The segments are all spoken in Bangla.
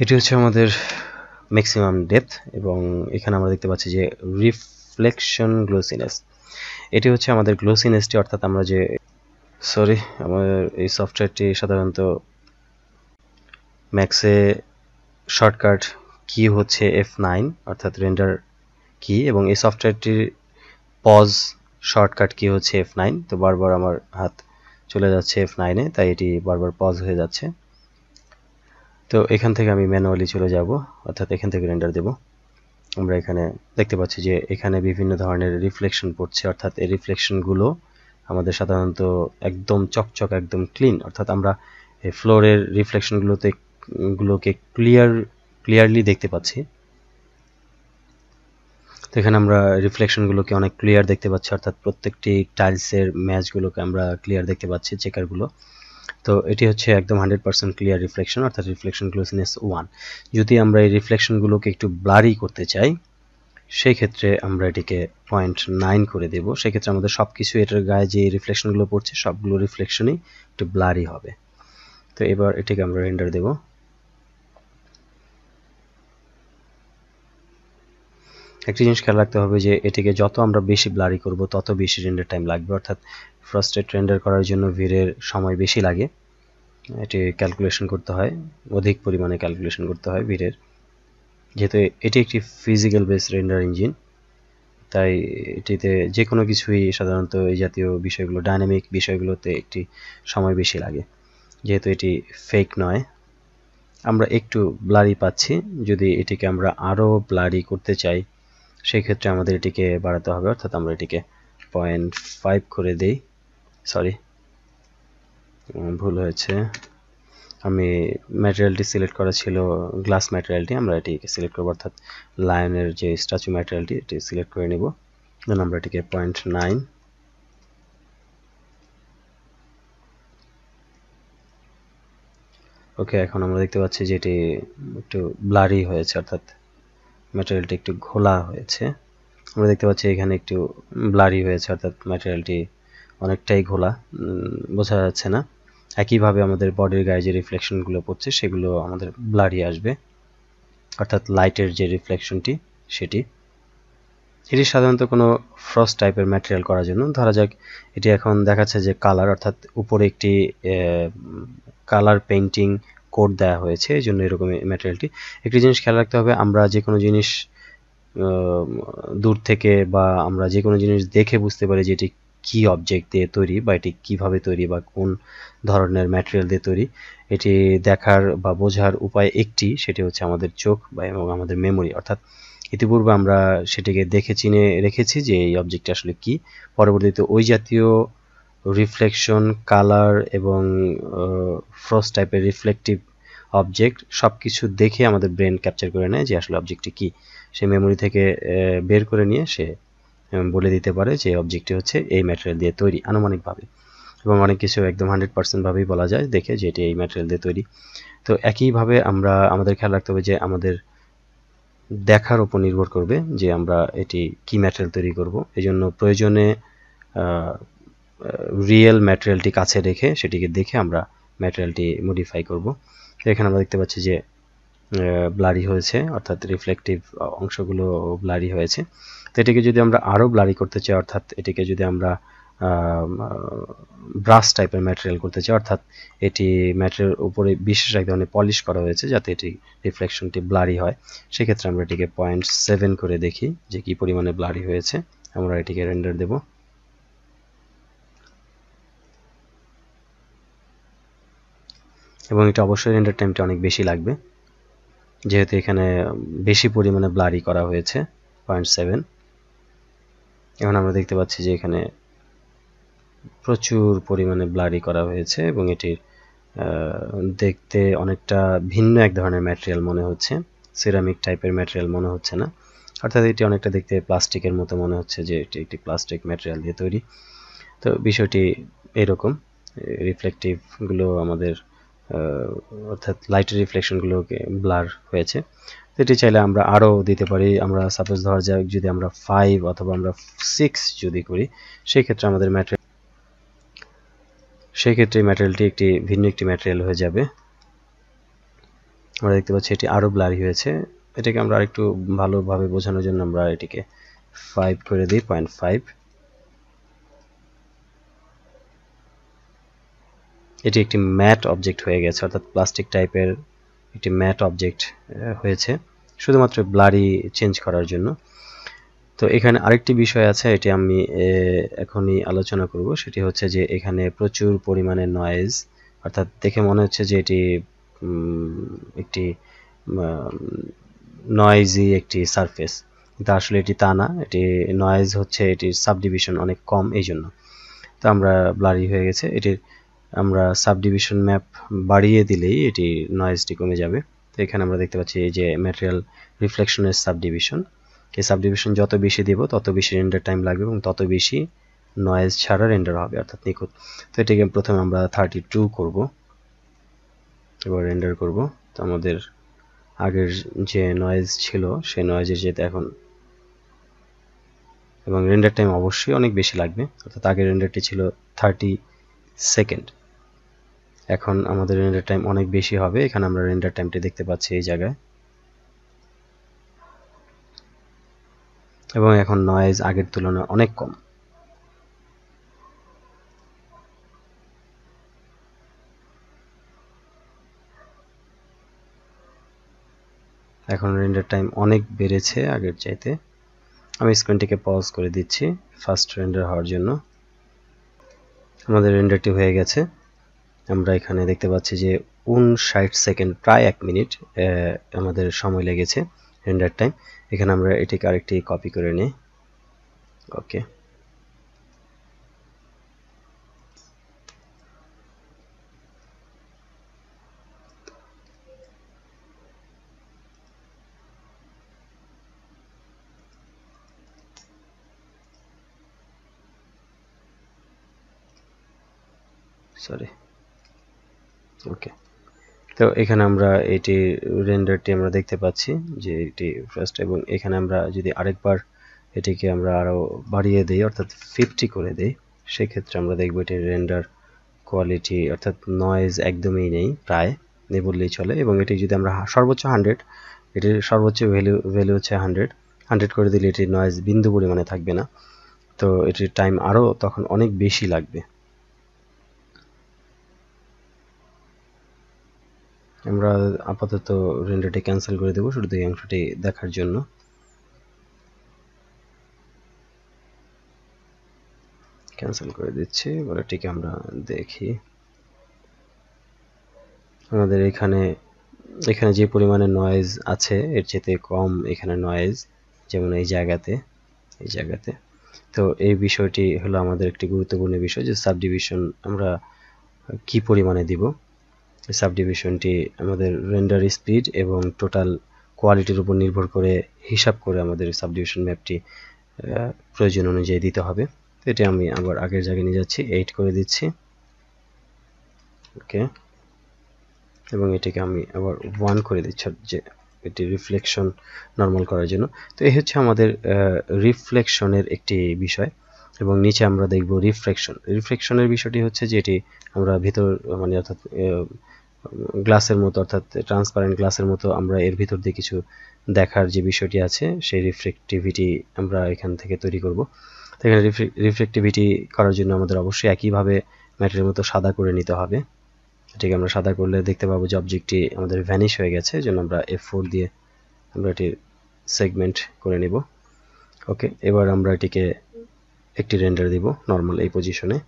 এটি হচ্ছে আমাদের ম্যাক্সিমাম ডেপথ এবং এখানে আমরা দেখতে পাচ্ছি যে রিফ্লেকশন গ্লোসিনেস। এটি হচ্ছে আমাদের গ্লোসিনেসটি, অর্থাৎ আমরা যে আমাদের এই সফটওয়্যারটি সাধারণত ম্যাক্সে শর্টকাট কি হচ্ছে F9 অর্থাৎ রেন্ডার কি, এবং এই সফটওয়্যারটির পজ শর্টকাট কি হচ্ছে F9। তো বারবার আমার হাত চলে যাচ্ছে F9 এ, তাই এটি বারবার পজ হয়ে যাচ্ছে। তো এখান থেকে আমি ম্যানুয়ালি চলে যাব, অর্থাৎ এখান থেকে রেন্ডার দেব। আমরা এখানে দেখতে পাচ্ছি যে এখানে বিভিন্ন ধরনের রিফ্লেকশন পড়ছে, অর্থাৎ এই রিফ্লেকশনগুলো আমাদের সাধারণত একদম চকচক, একদম ক্লিন, অর্থাৎ আমরা এই ফ্লোরের রিফ্লেকশনগুলোকে ক্লিয়ারলি দেখতে পাচ্ছি। তো এখানে আমরা রিফ্লেকশনগুলোকে অনেক ক্লিয়ার দেখতে পাচ্ছি, অর্থাৎ প্রত্যেকটি টাইলসের ম্যাচগুলোকে আমরা ক্লিয়ার দেখতে পাচ্ছি, চেকারগুলো। তো এটি হচ্ছে একদম 100% ক্লিয়ার রিফ্লেকশন, অর্থাৎ রিফ্লেকশন ক্লোজনেস 1। যদি আমরা এই রিফ্লেকশনগুলোকে একটু ব্লারি করতে চাই, সেই ক্ষেত্রে আমরা এটিকে 0.9 করে দেব। সেক্ষেত্রে আমাদের সবকিছু এটার গায়ে যে রিফ্লেকশনগুলো পড়ছে সবগুলো রিফ্লেকশনই একটু ব্লারি হবে। তো এবার এটিকে আমরা রেন্ডার দেব। একটি জিনিস খেয়াল রাখতে হবে যে এটিকে যত আমরা বেশি ব্লারি করব তত বেশি রেন্ডার টাইম লাগবে, অর্থাৎ ফ্রস্টেড রেন্ডার করার জন্য ভিরের সময় বেশি লাগে। এটি ক্যালকুলেশন করতে হয়, অধিক পরিমাণে ক্যালকুলেশন করতে হয় ভিরের, যেহেতু এটি একটি ফিজিক্যাল বেস রেন্ডার ইঞ্জিন, তাই এটিতে যে কোনো কিছুই সাধারণত এই জাতীয় বিষয়গুলো, ডাইনামিক বিষয়গুলোতে একটি সময় বেশি লাগে, যেহেতু এটি ফেক নয়। আমরা একটু ব্লারি পাচ্ছি, যদি এটিকে আমরা আরও ব্লারি করতে চাই সেই ক্ষেত্রে আমাদের এটিকে বাড়াতে হবে, অর্থাৎ আমরা এটিকে 0.5 করে দেই। ভুল হয়েছে, আমি ম্যাটেরিয়ালটি সিলেক্ট করা ছিল গ্লাস ম্যাটেরিয়ালটি, আমরা এটিকে সিলেক্ট করব, অর্থাৎ লায়নের যে স্ট্যাচু ম্যাটেরিয়ালটি এটি সিলেক্ট করে নেব। দেন আমরা এটিকে 0.9। ওকে, এখন আমরা দেখতে পাচ্ছি যে এটি একটু ব্লারি হয়েছে, অর্থাৎ ম্যাটেরিয়ালটি একটু ঘোলা হয়েছে। আমরা দেখতে পাচ্ছি এখানে একটু ব্লারি হয়েছে, অর্থাৎ ম্যাটেরিয়ালটি অনেকটাই ঘোলা, বোঝা যাচ্ছে না। একইভাবে আমাদের বডির গায়ে যে রিফ্লেকশনগুলো পড়ছে সেগুলো আমাদের ব্লারি আসবে, অর্থাৎ লাইটের যে রিফ্লেকশনটি সেটি। এটি সাধারণত কোনো ফ্রস্ট টাইপের ম্যাটেরিয়াল করার জন্য, ধরা যাক এটি এখন দেখাচ্ছে যে কালার, অর্থাৎ উপরে একটি কালার পেইন্টিং কোড দেওয়া হয়েছে, এই জন্য এরকম ম্যাটেরিয়ালটি। একটি জিনিস খেয়াল রাখতে হবে, আমরা যে কোনো জিনিস দূর থেকে বা আমরা যে কোনো জিনিস দেখে বুঝতে পারি যে এটি কি অবজেক্ট দিয়ে তৈরি বা এটি কিভাবে তৈরি বা কোন ধরনের ম্যাটেরিয়াল দিয়ে তৈরি। এটি দেখার বা বোঝার উপায় একটি, সেটি হচ্ছে আমাদের চোখ বা এবং আমাদের মেমোরি, অর্থাৎ ইতিপূর্বে আমরা সেটিকে দেখে চিনে রেখেছি যে এই অবজেক্টটি আসলে কি। পরবর্তীতে ওই জাতীয় রিফ্লেকশন, কালার এবং ফ্রস্ট টাইপের রিফ্লেকটিভ অবজেক্ট সব কিছু দেখে আমাদের ব্রেন ক্যাপচার করে নেয় যে আসলে অবজেক্টটি কি। সে মেমোরি থেকে বের করে নিয়ে সে বলে দিতে পারে যে অবজেক্টটি হচ্ছে এই ম্যাটেরিয়াল দিয়ে তৈরি আনুমানিকভাবে, এবং অনেক কিছু একদম 100% ভাবেই বলা যায় দেখে যে এটি এই ম্যাটেরিয়াল দিয়ে তৈরি। তো একইভাবে আমরা আমাদের খেয়াল রাখতে হবে যে আমাদের দেখার উপর নির্ভর করবে যে আমরা এটি কি ম্যাটেরিয়াল তৈরি করব। এই জন্য প্রয়োজনে রিয়েল ম্যাটেরিয়ালটি কাছে রেখে সেটিকে দেখে আমরা ম্যাটেরিয়ালটি মডিফাই করব। তো এখানে আমরা দেখতে পাচ্ছি যে ব্লারি হয়েছে, অর্থাৎ রিফ্লেকটিভ অংশগুলো ব্লারি হয়েছে। তো এটিকে যদি আমরা আরও ব্লারি করতে চাই, অর্থাৎ এটিকে যদি আমরা ব্রাশ টাইপের ম্যাটেরিয়াল করতে চাই, অর্থাৎ এটি ম্যাটেরিয়াল উপরে বিশেষ এক ধরনের পলিশ করা হয়েছে যাতে এটি রিফ্লেকশনটি ব্লারি হয়, সেক্ষেত্রে আমরা এটিকে 0.7 করে দেখি যে কি পরিমাণে ব্লারি হয়েছে। আমরা এটিকে রেন্ডার দেব। এবং এটা অবশ্যই রেন্ডার টাইমটা অনেক বেশি লাগবে, যেহেতু এখানে বেশি পরিমাণে ব্লারি করা হয়েছে 0.7। এখন আমরা দেখতে পাচ্ছি যে এখানে প্রচুর পরিমাণে ব্লারি করা হয়েছে এবং এটির দেখতে অনেকটা ভিন্ন এক ধরনের ম্যাটেরিয়াল মনে হচ্ছে, সিরামিক টাইপের ম্যাটেরিয়াল মনে হচ্ছে না, অর্থাৎ এটি অনেকটা দেখতে প্লাস্টিকের মতো মনে হচ্ছে যে এটি একটি প্লাস্টিক ম্যাটেরিয়াল দিয়ে তৈরি। তো বিষয়টি এরকম, রিফ্লেকটিভগুলো আমাদের অর্থাৎ লাইটের রিফ্লেকশনগুলোকে ব্লার হয়েছে। তো এটি চাইলে আমরা আরও দিতে পারি। আমরা সাপোজ ধরা যাক যদি আমরা 5 অথবা আমরা 6 যদি করি, সেই ক্ষেত্রে আমাদের ম্যাটেরিয়ালটি একটি ভিন্ন একটি ম্যাটেরিয়াল হয়ে যাবে। আমরা দেখতে পাচ্ছি এটি আরো ব্লারি হয়েছে। এটাকে আমরা আরেকটু ভালোভাবে বোঝানোর জন্য আমরা এটিকে 5 করে দিই, 0.5। এটি একটি ম্যাট অবজেক্ট হয়ে গেছে, অর্থাৎ প্লাস্টিক টাইপের একটি ম্যাট অবজেক্ট হয়েছে শুধুমাত্র ব্লারি চেঞ্জ করার জন্য। তো এখানে আরেকটি বিষয় আছে, এটি আমি এখনই আলোচনা করব। সেটি হচ্ছে যে এখানে প্রচুর পরিমাণে নয়েজ, অর্থাৎ দেখে মনে হচ্ছে যে এটি একটি নয়েজি একটি সারফেস, কিন্তু আসলে এটি তা না। এটি নয়েজ হচ্ছে এটির সাবডিভিশন অনেক কম, এই জন্য। তো আমরা ব্লারি হয়ে গেছে, এটির আমরা সাবডিভিশন ম্যাপ বাড়িয়ে দিলেই এটি নয়েজটি কমে যাবে। তো এখানে আমরা দেখতে পাচ্ছি এই যে ম্যাটেরিয়াল রিফ্লেকশনের সাবডিভিশন, এই সাবডিভিশন যত বেশি দেব তত বেশি রেন্ডার টাইম লাগবে এবং তত বেশি নয়েজ ছাড়া রেন্ডার হবে, অর্থাৎ নিখুঁত। তো এটিকে প্রথমে আমরা 32 করব, এবার রেন্ডার করব। তো আমাদের আগের যে নয়েজ ছিল সেই নয়েজের যেতে এখন, এবং রেন্ডার টাইম অবশ্যই অনেক বেশি লাগবে, অর্থাৎ আগের রেন্ডারটি ছিল 30 সেকেন্ড, এখন আমাদের রেন্ডার টাইম অনেক বেশি হবে। এখানে আমরা রেন্ডার টাইমটি দেখতে পাচ্ছি এই জায়গায়, এবং এখন নয়েজ আগের তুলনায় অনেক কম। এখন রেন্ডার টাইম অনেক বেড়েছে আগের চাইতে। আমি স্ক্রিনটিকে পজ করে দিচ্ছি ফাস্ট রেন্ডার হওয়ার জন্য। আমাদের রেন্ডারটি হয়ে গেছে। আমরা এখানে দেখতে পাচ্ছি যে 59 সেকেন্ড, প্রায় 1 মিনিট আমাদের সময় লেগেছে রেন্ডার টাইম। এখানে আমরা এটিকে আরেকটি কপি করে নিই। ওকে, সরি, ওকে। তো এখানে আমরা এটি রেন্ডারটি আমরা দেখতে পাচ্ছি যে এটি ফার্স্ট, এবং এখানে আমরা যদি আরেকবার এটিকে আমরা আরো বাড়িয়ে দেই, অর্থাৎ 50 করে দেই, সেক্ষেত্রে আমরা দেখব এটির রেন্ডার কোয়ালিটি, অর্থাৎ নয়েজ একদমই নেই, প্রায় নেই বললেই চলে। এবং এটি যদি আমরা সর্বোচ্চ 100, এটির সর্বোচ্চ ভ্যালু হচ্ছে 100 করে দিলে এটির নয়েজ বিন্দু পরিমাণে থাকবে না। তো এটির টাইম আরো তখন অনেক বেশি লাগবে। আমরা আপাতত রেন্ডারটি ক্যান্সেল করে দেব শুধু এই অংশটি দেখার জন্য। ক্যান্সেল করে দিচ্ছি, এবার এটিকে আমরা দেখি। আমাদের এখানে যে পরিমাণে নয়েজ আছে এর চেয়ে কম এখানে নয়েজ, যেমন এই জায়গাতে। তো এই বিষয়টি হলো আমাদের একটি গুরুত্বপূর্ণ বিষয়, যে সাবডিভিশন আমরা কি পরিমাণে দিব। এই সাবডিভিশনটি আমাদের রেন্ডার স্পিড এবং টোটাল কোয়ালিটির উপর নির্ভর করে হিসাব করে আমাদের সাবডিভিশন ম্যাপটি প্রয়োজন অনুযায়ী দিতে হবে। এটি আমি আবার আগের জায়গায় নিয়ে যাচ্ছি, 8 করে দিচ্ছি। ওকে, এবং এটিকে আমি আবার 1 করে দিচ্ছি, যে এটি রিফ্লেকশন নরমাল করার জন্য। তো এই হচ্ছে আমাদের রিফ্লেকশনের একটি বিষয়। এবং নিচে আমরা দেখব রিফ্লেকশনের বিষয়টি হচ্ছে যে এটি আমরা ভিতর, মানে অর্থাৎ গ্লাসের মতো, অর্থাৎ ট্রান্সপারেন্ট গ্লাসের মতো আমরা এর ভিতর দিয়ে কিছু দেখার যে বিষয়টি আছে, সেই রিফ্লেক্টিভিটি আমরা এখান থেকে তৈরি করব। তো এখানে রিফ্লেক্টিভিটি করার জন্য আমাদের অবশ্যই একইভাবে ম্যাটের মতো সাদা করে নিতে হবে। এটিকে আমরা সাদা করলে দেখতে পাবো যে অবজেক্টটি আমাদের ভ্যানিশ হয়ে গেছে, এজন্য আমরা F4 দিয়ে আমরা এটি সেগমেন্ট করে নিব। ওকে, এবার আমরা এটিকে একটি রেন্ডার দিব নরমাল এই পজিশনে।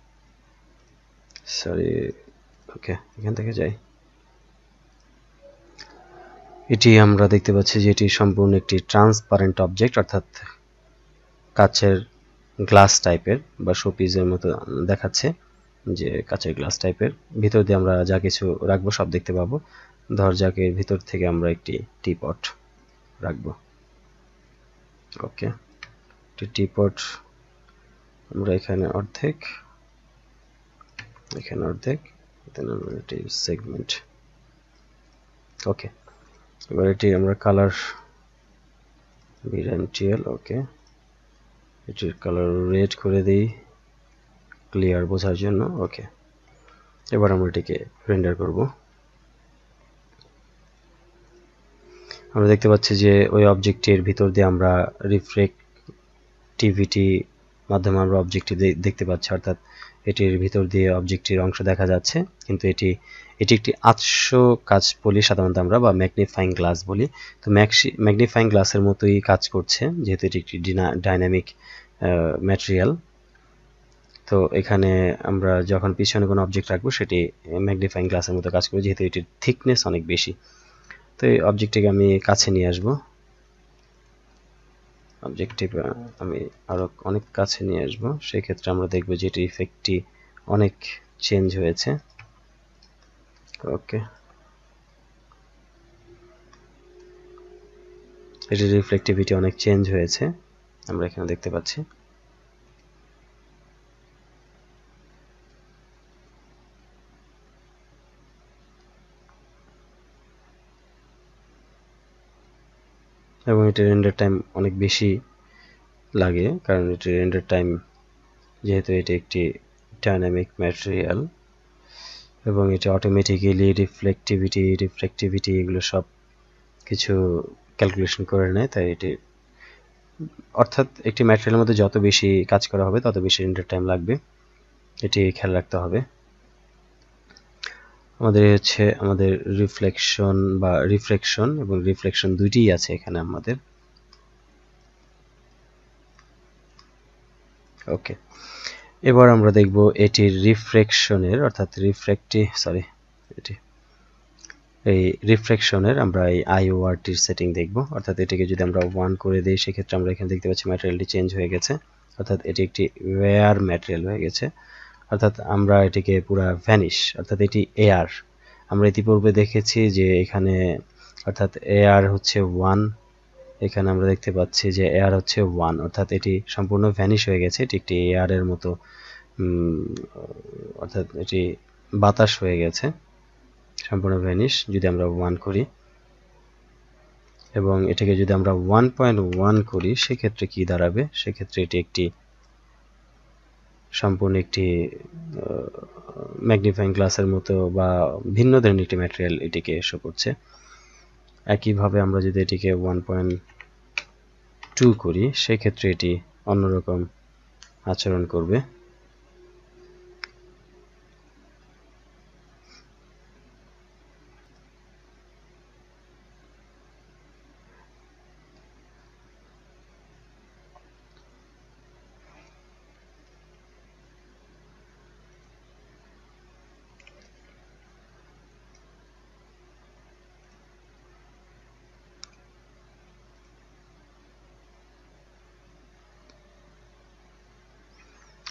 সরি, ওকে, এখান থেকে যাই। এটি আমরা দেখতে পাচ্ছি যে এটি সম্পূর্ণ একটি ট্রান্সপারেন্ট অবজেক্ট, অর্থাৎ কাচের গ্লাস টাইপের বা শোপিসের মতো দেখাচ্ছে, যে কাচের গ্লাস টাইপের। ভিতর দিয়ে আমরা যা কিছু রাখবো সব দেখতে পাবো। দরজাকের ভিতর থেকে আমরা একটি টিপট রাখবো। ওকে, টিপট আমরা এখানে অর্ধেক, এখানে অর্ধেক, আমরা এটি সেগমেন্ট। ওকে, এবার এটি আমরা কালার বিএনটিএল, ওকে, এটির কালার রেড করে দিই ক্লিয়ার বোঝার জন্য। ওকে, এবার আমরা এটিকে রেন্ডার করব। আমরা দেখতে পাচ্ছি যে ওই অবজেক্টের ভিতর দিয়ে আমরা রিফ্লেক্টিভিটি মাধ্যমে আমরা অবজেক্টটি দেখতে পাচ্ছি, অর্থাৎ এটির ভিতর দিয়ে অবজেক্টের অংশ দেখা যাচ্ছে, কিন্তু এটি একটি আৎস কাচ বলি সাধারণত আমরা, বা ম্যাগনিফাইং গ্লাস বলি। তো ম্যাগনিফাইং গ্লাসের মতোই কাজ করছে, যেহেতু এটি একটি ডাইনামিক ম্যাটেরিয়াল। তো এখানে আমরা যখন পিছনে কোনো অবজেক্ট রাখবো সেটি ম্যাগনিফাইং গ্লাসের মতো কাজ করবে, যেহেতু এটির থিকনেস অনেক বেশি। তো এই অবজেক্টটিকে আমি কাছে নিয়ে আসবো, অবজেক্টিভ আমি আরো অনেক কাছে নিয়ে আসবো। সেই ক্ষেত্রে আমরা দেখব যে এটির ইফেক্টটি অনেক চেঞ্জ হয়েছে। ওকে, এটির রিফ্লেক্টিভিটি অনেক চেঞ্জ হয়েছে, আমরা এখানে দেখতে পাচ্ছি। এবং এটির রেন্ডার টাইম অনেক বেশি লাগে, কারণ এটির রেন্ডার টাইম, যেহেতু এটি একটি ডাইনামিক ম্যাটেরিয়াল এবং এটি অটোমেটিক্যালি রিফ্লেক্টিভিটি এগুলো সব কিছু ক্যালকুলেশন করে নেয়। তাই এটি, অর্থাৎ একটি ম্যাটেরিয়ালের মধ্যে যত বেশি কাজ করা হবে তত বেশি রেন্ডার টাইম লাগবে, এটি খেয়াল রাখতে হবে। আমাদের রিফ্লেকশন এবং রিফ্লেকশন দুইটিই আছে এখানে আমাদের। ওকে, এবার আমরা দেখব এটির রিফ্রেকশনের, অর্থাৎ এই রিফ্রেকশনের আমরা এই আইওআরটির সেটিং দেখব। অর্থাৎ এটিকে যদি আমরা 1 করে দেই, সেক্ষেত্রে আমরা এখানে দেখতে পাচ্ছি ম্যাটেরিয়ালটি চেঞ্জ হয়ে গেছে, অর্থাৎ এটি একটি ওয়্যার ম্যাটেরিয়াল হয়ে গেছে। অর্থাৎ আমরা এটিকে পুরা ভ্যানিশ, অর্থাৎ এটি এয়ার। আমরা ইতিপূর্বে দেখেছি যে এখানে, অর্থাৎ এয়ার হচ্ছে 1, এখানে আমরা দেখতে পাচ্ছি যে এয়ার হচ্ছে 1, অর্থাৎ এটি সম্পূর্ণ ভ্যানিশ হয়ে গেছে, এটি একটি এয়ারের মতো, অর্থাৎ এটি বাতাস হয়ে গেছে, সম্পূর্ণ ভ্যানিশ। যদি আমরা 1 করি এবং এটাকে যদি আমরা 1.1 করি, সেক্ষেত্রে কি দাঁড়াবে? সেক্ষেত্রে এটি একটি সম্পূর্ণ একটি ম্যাগনিফাইং গ্লাসের মতো বা ভিন্ন ধরনের একটি ম্যাটেরিয়াল এটিকে শো করছে। একইভাবে আমরা যদি এটিকে 1.2 করি, সেক্ষেত্রে এটি অন্যরকম আচরণ করবে।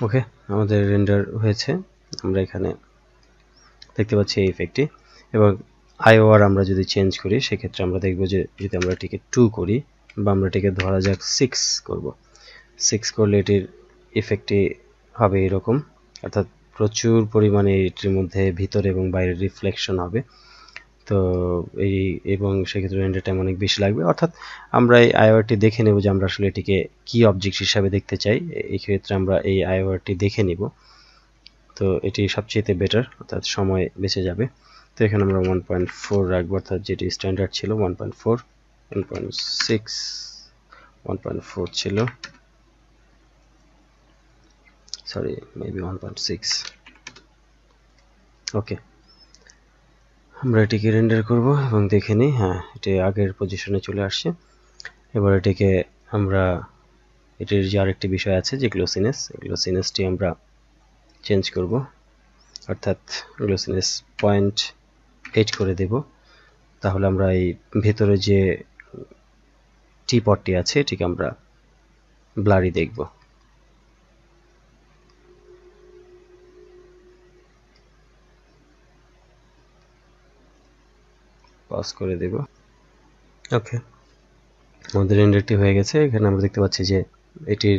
ওকে, আমাদের রেন্ডার হয়েছে, আমরা এখানে দেখতে পাচ্ছি এই ইফেক্টটি। এবং আইওআর আমরা যদি চেঞ্জ করি, সেক্ষেত্রে আমরা দেখব যে যদি আমরা এটিকে 2 করি বা আমরা এটিকে ধরা যাক 6 করব, 6 করলে এটির ইফেক্টটি হবে এরকম, অর্থাৎ প্রচুর পরিমাণে এটির মধ্যে ভিতরে এবং বাইরে রিফ্লেকশন হবে। তো এবং সেক্ষেত্রে রেন্ডার টাইম অনেক বেশি লাগবে। অর্থাৎ আমরা এই আইওআরটি দেখে নেব যে আমরা আসলে এটিকে কি অবজেক্ট হিসাবে দেখতে চাই। এই ক্ষেত্রে আমরা এই আইওআরটি দেখে নিব, তো এটি সবচেয়ে বেটার, অর্থাৎ সময় বেঁচে যাবে। তো এখানে আমরা 1.4 রাখবো, অর্থাৎ যেটি স্ট্যান্ডার্ড ছিল 1.4, 1.6, 1.4 ছিল, সরি মেবি 1.6। ওকে, আমরা এটিকে রেন্ডার করব এবং দেখে নিই, হ্যাঁ এটি আগের পজিশনে চলে আসছে। এবার এটিকে আমরা, এটির যে আরেকটি বিষয় আছে যে গ্লোসিনেসটি আমরা চেঞ্জ করব, অর্থাৎ গ্লোসিনেস 0.8 করে দেব। তাহলে আমরা এই ভেতরে যে টিপটটি আছে এটিকে আমরা ব্লারি দেখব। পজ করে দেব। ওকে, আমাদের রেন্ডারটি হয়ে গেছে। এখানে আমরা দেখতে পাচ্ছি যে এটির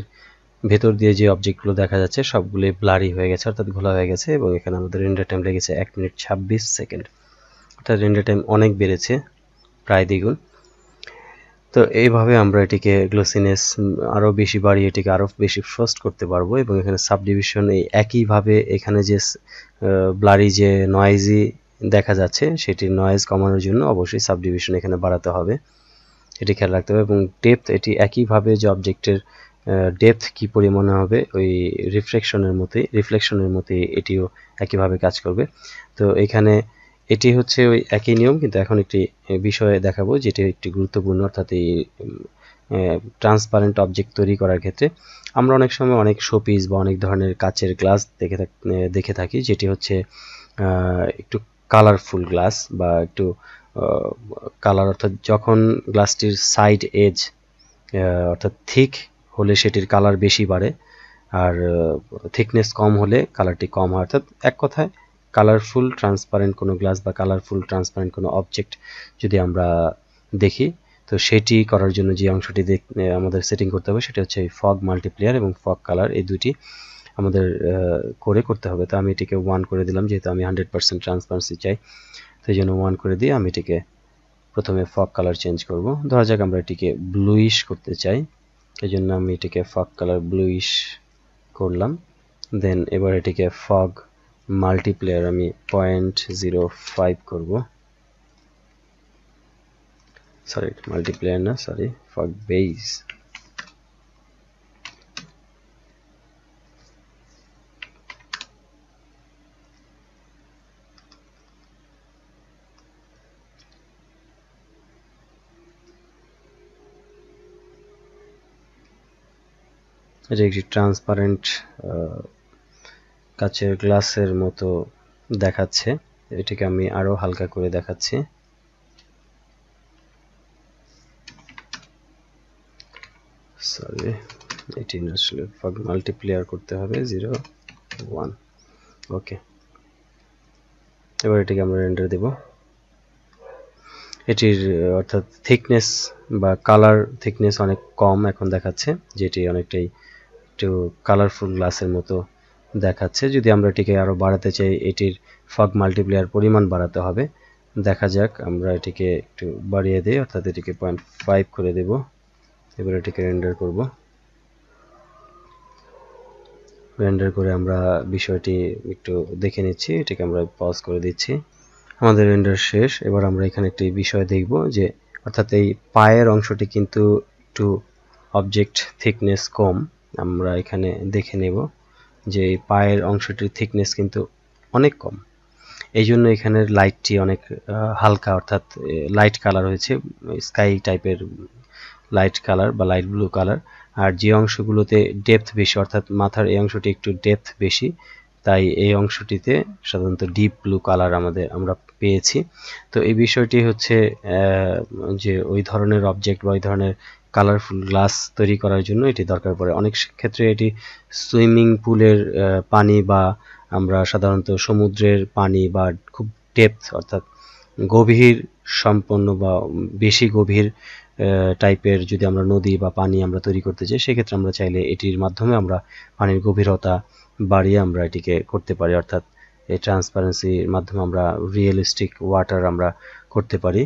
ভেতর দিয়ে যে অবজেক্টগুলো দেখা যাচ্ছে সবগুলোই ব্লারি হয়ে গেছে, অর্থাৎ ঘোলা হয়ে গেছে। এবং এখানে আমাদের রেন্ডার টাইম লেগেছে 1 মিনিট 26 সেকেন্ড, অর্থাৎ রেন্ডার টাইম অনেক বেড়েছে, প্রায় দ্বিগুণ। তো এইভাবে আমরা এটিকে গ্লোসিনেস আরও বেশি বাড়িয়ে এটিকে আরও বেশি ফ্রস্ট করতে পারবো। এবং এখানে সাবডিভিশন এই একইভাবে, এখানে যে ব্লারি যে নয়েজি দেখা যাচ্ছে সেটির নয়েজ কমানোর জন্য অবশ্যই সাবডিভিশন এখানে বাড়াতে হবে। এটি খেয়াল রাখতে হবে। এবং ডেপথ, এটি একইভাবে যে অবজেক্টের ডেপথ কি পরিমাণে হবে ওই রিফ্লেকশনের মতোই এটিও একইভাবে কাজ করবে। তো এখানে এটি হচ্ছে ওই একই নিয়ম, কিন্তু এখন একটি বিষয় দেখাবো যেটি একটি গুরুত্বপূর্ণ, অর্থাৎ এই ট্রান্সপারেন্ট অবজেক্ট তৈরি করার ক্ষেত্রে আমরা অনেক সময় অনেক শোপিস বা অনেক ধরনের কাচের গ্লাস দেখে থাকি, যেটি হচ্ছে একটু কালারফুল গ্লাস বা একটু কালার, অর্থাৎ যখন গ্লাসটির সাইড এজ অর্থাৎ থিক হলে সেটির কালার বেশি বাড়ে, আর থিকনেস কম হলে কালারটি কম হয়। অর্থাৎ এক কথায় কালারফুল ট্রান্সপারেন্ট কোনো গ্লাস বা কালারফুল ট্রান্সপারেন্ট কোনো অবজেক্ট যদি আমরা দেখি, তো সেটি করার জন্য যে অংশটি আমাদের সেটিং করতে হবে সেটা হচ্ছে ফগ মাল্টিপ্লেয়ার এবং ফগ কালার, এই দুটি আমাদের করতে হবে। তো আমি এটিকে 1 করে দিলাম, যেহেতু আমি 100% ট্রান্সপারেন্সি চাই, সেই জন্য 1 করে দিয়ে আমি এটিকে প্রথমে ফগ কালার চেঞ্জ করব। ধরা যাক আমরা এটিকে ব্লুইশ করতে চাই, এই জন্য আমি এটিকে ফগ কালার ব্লুইশ করলাম। দেন এবার এটিকে ফগ মাল্টিপ্লেয়ার আমি 0.05 করব, সরি মাল্টিপ্লেয়ার না, সরি ফগ বেজ। এটা একটি ট্রান্সপারেন্ট কাচের গ্লাসের মতো দেখাচ্ছে, এটিকে আমি আরো হালকা করে দেখাচ্ছি। সরি, এটি আসলে ফগ মাল্টিপ্লেয়ার করতে হবে 0.1। ওকে, এবার এটিকে আমরা রেন্ডার দেব। এটির অর্থাৎ থিকনেস বা কালার থিকনেস অনেক কম এখন দেখাচ্ছে, যেটি অনেকটাই একটু কালারফুল গ্লাসের মতো দেখাচ্ছে। যদি আমরা এটিকে আরো বাড়াতে চাই, এটির ফগ মাল্টিপ্লেয়ার পরিমাণ বাড়াতে হবে। দেখা যাক, আমরা এটিকে একটু বাড়িয়ে দিই, অর্থাৎ এটিকে 0.5 করে দেব। এবার এটিকে রেন্ডার করব। রেন্ডার করে আমরা বিষয়টি একটু দেখে নিচ্ছি, এটাকে আমরা পজ করে দিচ্ছি। আমাদের রেন্ডার শেষ। এবার আমরা এখানে একটি বিষয় দেখব যে অর্থাৎ এই পায়ের অংশটি কিন্তু একটু অবজেক্ট থিকনেস কম। আমরা এখানে দেখে নেব যে এই পায়ের অংশটির থিকনেস কিন্তু অনেক কম, এই জন্য এখানের লাইটটি অনেক হালকা, অর্থাৎ লাইট কালার হয়েছে, স্কাই টাইপের লাইট কালার বা লাইট ব্লু কালার। আর যে অংশগুলোতে ডেপথ বেশি, অর্থাৎ মাথার এই অংশটি একটু ডেপথ বেশি, তাই এই অংশটিতে সাধারণত ডিপ ব্লু কালার আমরা পেয়েছি। তো এই বিষয়টি হচ্ছে যে ওই ধরনের অবজেক্ট বা ওই ধরনের কালারফুল গ্লাস তৈরি করার জন্য এটি দরকার পড়ে। অনেক ক্ষেত্রে এটি সুইমিং পুলের পানি বা আমরা সাধারণত সমুদ্রের পানি বা খুব ডেপথ অর্থাৎ গভীর সম্পন্ন বা বেশি গভীর টাইপের যদি আমরা নদী বা পানি আমরা তৈরি করতে চাই, সেক্ষেত্রে আমরা চাইলে এটির মাধ্যমে আমরা পানির গভীরতা বাড়িয়ে আমরা এটিকে করতে পারি, অর্থাৎ এই ট্রান্সপারেন্সির মাধ্যমে আমরা রিয়েলিস্টিক ওয়াটার আমরা করতে পারি।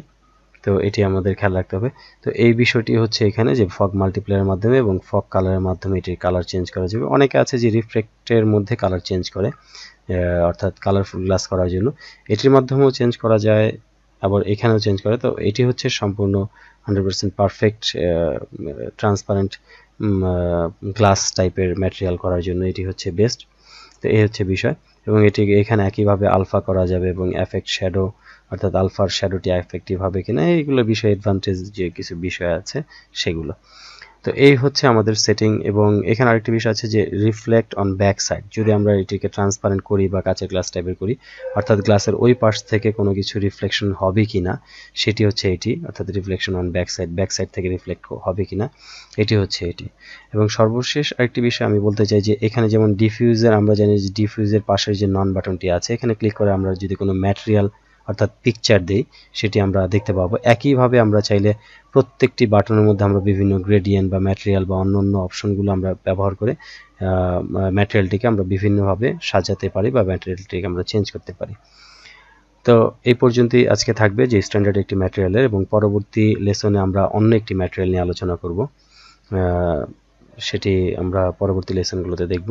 তো এটি আমাদের খেয়াল রাখতে হবে। তো এই বিষয়টি হচ্ছে এখানে যে ফগ মাল্টিপ্লেয়ারের মাধ্যমে এবং ফগ কালারের মাধ্যমে এটির কালার চেঞ্জ করা যাবে। অনেকে আছে যে রিফ্লেক্টের মধ্যে কালার চেঞ্জ করে, অর্থাৎ কালারফুল গ্লাস করার জন্য, এটির মাধ্যমেও চেঞ্জ করা যায়, আবার এখানেও চেঞ্জ করে। তো এটি হচ্ছে সম্পূর্ণ 100% পারফেক্ট ট্রান্সপারেন্ট গ্লাস টাইপের ম্যাটেরিয়াল করার জন্য এটি হচ্ছে বেস্ট। তো এই হচ্ছে বিষয়, এবং এটি এখানে একইভাবে আলফা করা যাবে এবং এফেক্ট শ্যাডো, অর্থাৎ আলফার শ্যাডোটি এফেক্টিভ হবে কিনা, এইগুলো বিষয় অ্যাডভান্টেজ যে কিছু বিষয় আছে সেগুলো। তো এই হচ্ছে আমাদের সেটিং। এবং এখানে আরেকটি বিষয় আছে যে রিফ্লেক্ট অন ব্যাক সাইড, যদি আমরা এটিকে ট্রান্সপারেন্ট করি বা কাচের গ্লাস টাইপের করি, অর্থাৎ গ্লাসের ওই পাশ থেকে কোনো কিছু রিফ্লেকশন হবে কিনা, সেটি হচ্ছে এটি, অর্থাৎ রিফ্লেকশন অন ব্যাক সাইড থেকে রিফ্লেক্ট হবে কিনা, এটি হচ্ছে এটি। এবং সর্বশেষ আরেকটি বিষয় আমি বলতে চাই যে এখানে যেমন ডিফিউজার, আমরা জানি যে ডিফিউজের পাশের যে নন বাটনটি আছে, এখানে ক্লিক করে আমরা যদি কোনো ম্যাটেরিয়াল অর্থাৎ পিকচার দেই, সেটি আমরা দেখতে পাবো। একইভাবে আমরা চাইলে প্রত্যেকটি বাটনের মধ্যে আমরা বিভিন্ন গ্রেডিয়েন্ট বা ম্যাটেরিয়াল বা অন্যান্য অপশনগুলো আমরা ব্যবহার করে ম্যাটেরিয়ালটিকে আমরা বিভিন্নভাবে সাজাতে পারি বা ম্যাটেরিয়ালটিকে আমরা চেঞ্জ করতে পারি। তো এই পর্যন্তই আজকে থাকবে যে স্ট্যান্ডার্ড একটি ম্যাটেরিয়ালের, এবং পরবর্তী লেসনে আমরা অন্য একটি ম্যাটেরিয়াল নিয়ে আলোচনা করব, সেটি আমরা পরবর্তী লেসনগুলোতে দেখব।